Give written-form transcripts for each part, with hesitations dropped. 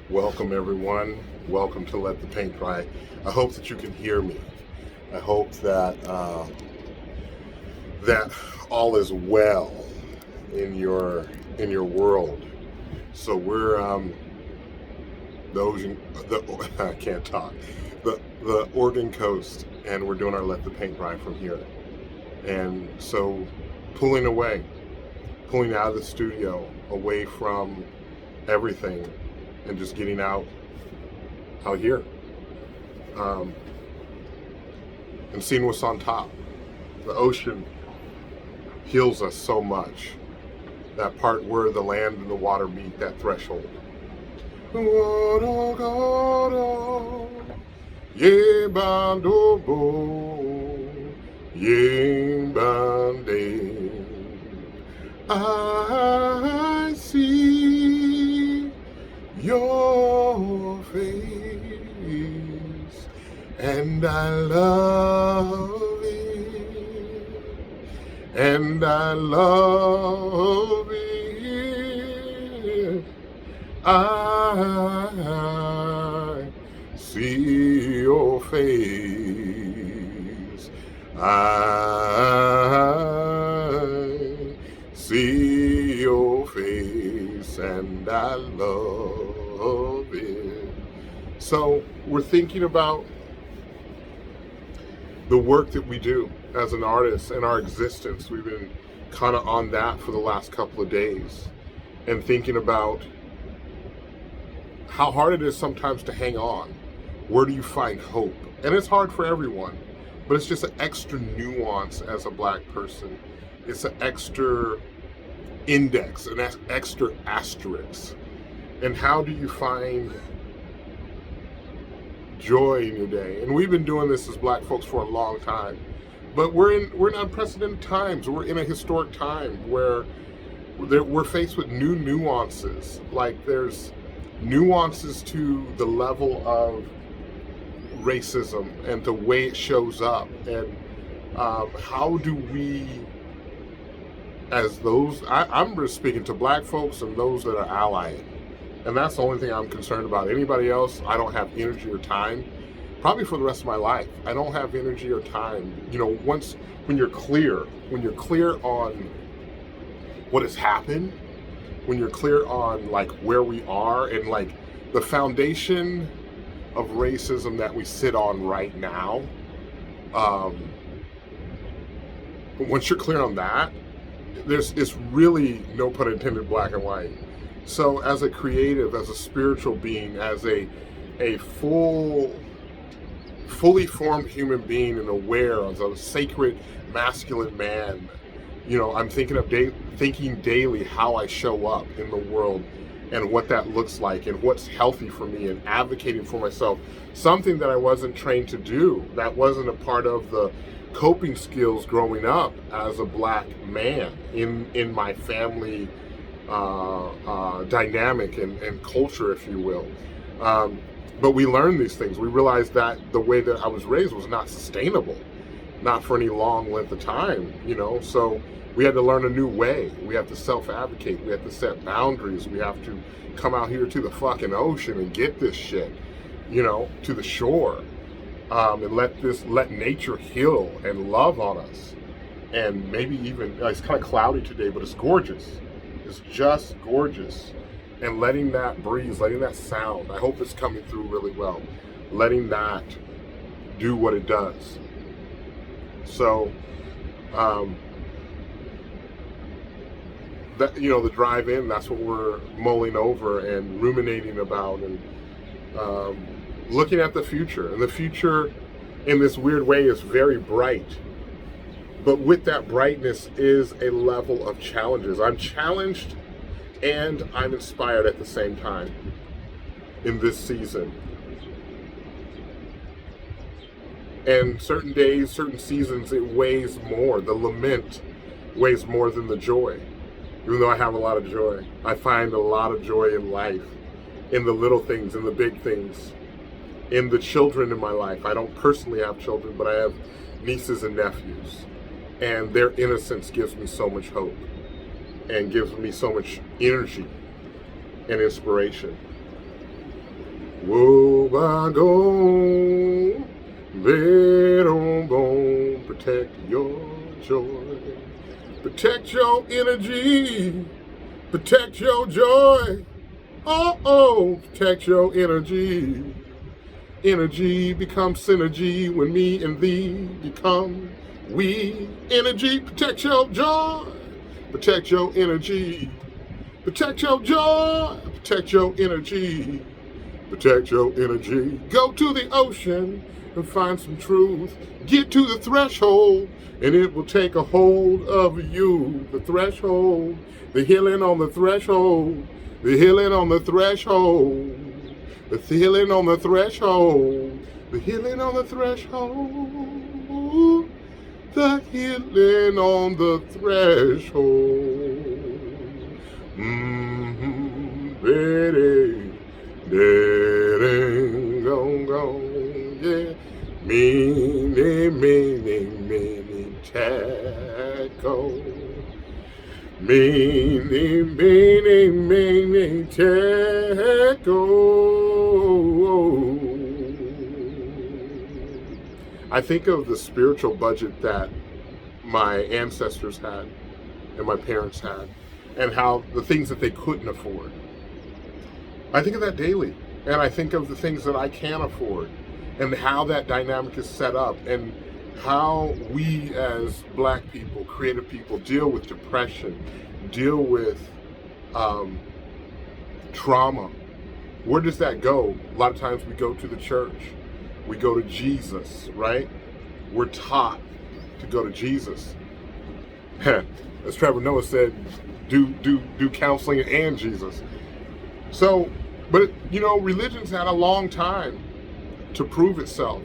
Welcome, everyone. Welcome to Let the Paint Dry. I hope that you can hear me. I hope that all is well in your world. So we're the ocean. I can't talk. The Oregon coast, and we're doing our Let the Paint Dry from here. And so, pulling out of the studio, away from everything, and just getting out here, and seeing what's on top. The ocean heals us so much. That part where the land and the water meet, that threshold. Ye bandobo, ye bande. I see your face, and I love it, and I love it. I see your face. I see your face, and I love it. So we're thinking about the work that we do as an artist and our existence. We've been kind of on that for the last couple of days, and thinking about how hard it is sometimes to hang on. Where do you find hope? And it's hard for everyone, but it's just an extra nuance as a Black person. It's an extra index, an extra asterisk. And how do you find joy in your day? And we've been doing this as Black folks for a long time, but we're in unprecedented times. We're in a historic time where we're faced with new nuances. Like, there's nuances to the level of racism and the way it shows up, and how do we, as those, I'm just speaking to Black folks and those that are allying, and that's the only thing I'm concerned about. Anybody else, I don't have energy or time, probably for the rest of my life. I don't have energy or time. When you're clear on what has happened, when you're clear on like where we are and like the foundation of racism that we sit on right now, once you're clear on that, it's really, no pun intended, black and white. So as a creative, as a spiritual being, as a fully formed human being and aware as a sacred masculine man, I'm thinking daily how I show up in the world and what that looks like and what's healthy for me, and advocating for myself, something that I wasn't trained to do, that wasn't a part of the coping skills growing up as a Black man in my family dynamic and culture, if you will. But we learn these things. We realize that the way that I was raised was not sustainable, not for any long length of time, so we had to learn a new way. We have to self-advocate. We have to set boundaries. We have to come out here to the fucking ocean and get this shit, to the shore, and let nature heal and love on us. And maybe even, it's kind of cloudy today, but it's gorgeous. It's just gorgeous. And letting that breeze, letting that sound, I hope it's coming through really well, letting that do what it does. So, that, the drive in, that's what we're mulling over and ruminating about, and looking at the future. And the future, in this weird way, is very bright. But with that brightness is a level of challenges. I'm challenged and I'm inspired at the same time in this season. And certain days, certain seasons, it weighs more. The lament weighs more than the joy. Even though I have a lot of joy, I find a lot of joy in life, in the little things, in the big things, in the children in my life. I don't personally have children, but I have nieces and nephews. And their innocence gives me so much hope and gives me so much energy and inspiration. Whoa, I go, on bone, protect your joy, protect your energy, protect your joy. Oh, protect your energy. Energy becomes synergy when me and thee become we. Energy, protect your joy, protect your energy, protect your joy, protect your energy, protect your energy. Go to the ocean and find some truth. Get to the threshold and it will take a hold of you. The threshold, the healing on the threshold, the healing on the threshold, the healing on the threshold, the healing on the threshold, the healing on the threshold. Ready, ready, go, yeah. Many, tackle. Many, tackle. I think of the spiritual budget that my ancestors had and my parents had, and how the things that they couldn't afford. I think of that daily, and I think of the things that I can afford, and how that dynamic is set up, and how we as Black people, creative people, deal with depression, deal with trauma. Where does that go? A lot of times we go to the church, we go to Jesus, right? We're taught to go to Jesus. As Trevor Noah said, do counseling and Jesus. So, but religion's had a long time to prove itself,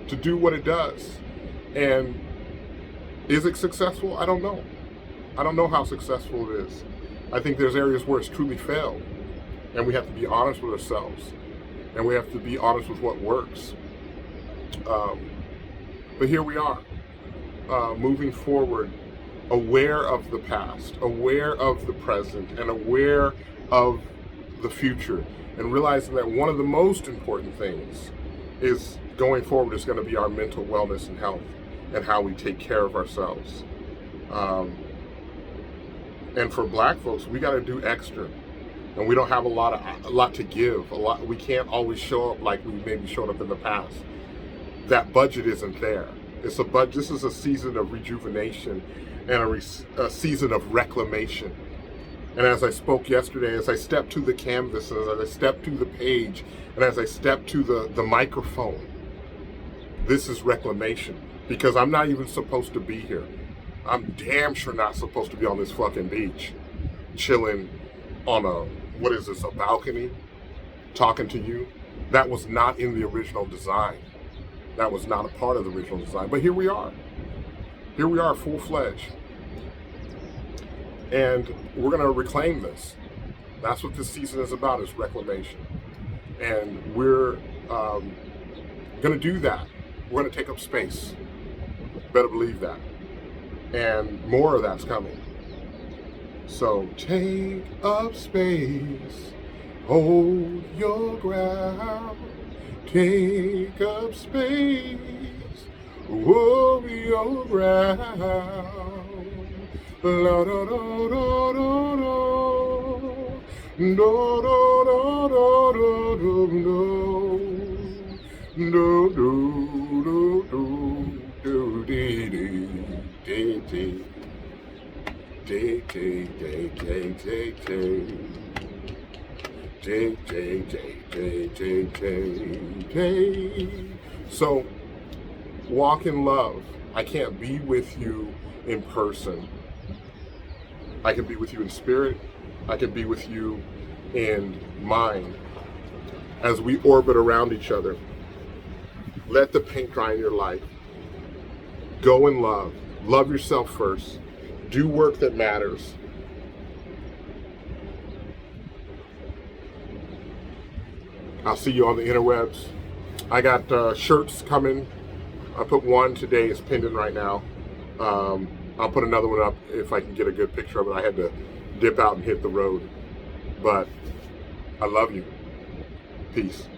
to do what it does. And is it successful? I don't know. I don't know how successful it is. I think there's areas where it's truly failed. And we have to be honest with ourselves. And we have to be honest with what works. But here we are, moving forward, aware of the past, aware of the present, and aware of the future, and realizing that one of the most important things is going forward is going to be our mental wellness and health, and how we take care of ourselves. And for Black folks, we got to do extra, and we don't have a lot to give. We can't always show up like we maybe showed up in the past. That budget isn't there. It's a budget. This is a season of rejuvenation and a season of reclamation. And as I spoke yesterday, as I stepped to the canvas, as I stepped to the page, and as I stepped to the microphone, this is reclamation. Because I'm not even supposed to be here. I'm damn sure not supposed to be on this fucking beach, chilling on a balcony, talking to you. That was not in the original design. That was not a part of the original design. But here we are. Here we are, full-fledged. And we're going to reclaim this. That's what this season is about, is reclamation. And we're going to do that. We're going to take up space. Better believe that. And more of that's coming. So take up space. Hold your ground. Take up space. Hold your ground. La da da da da da. Do do do do do do do do do dee dee dee dee dee dee dee dee dee. So walk in love. I can't be with you in person. I can be with you in spirit. I can be with you in mind. As we orbit around each other, let the paint dry in your life. Go in love. Love yourself first. Do work that matters. I'll see you on the interwebs. I got shirts coming. I put one today, it's pinned in right now. I'll put another one up if I can get a good picture of it. I had to dip out and hit the road. But I love you. Peace.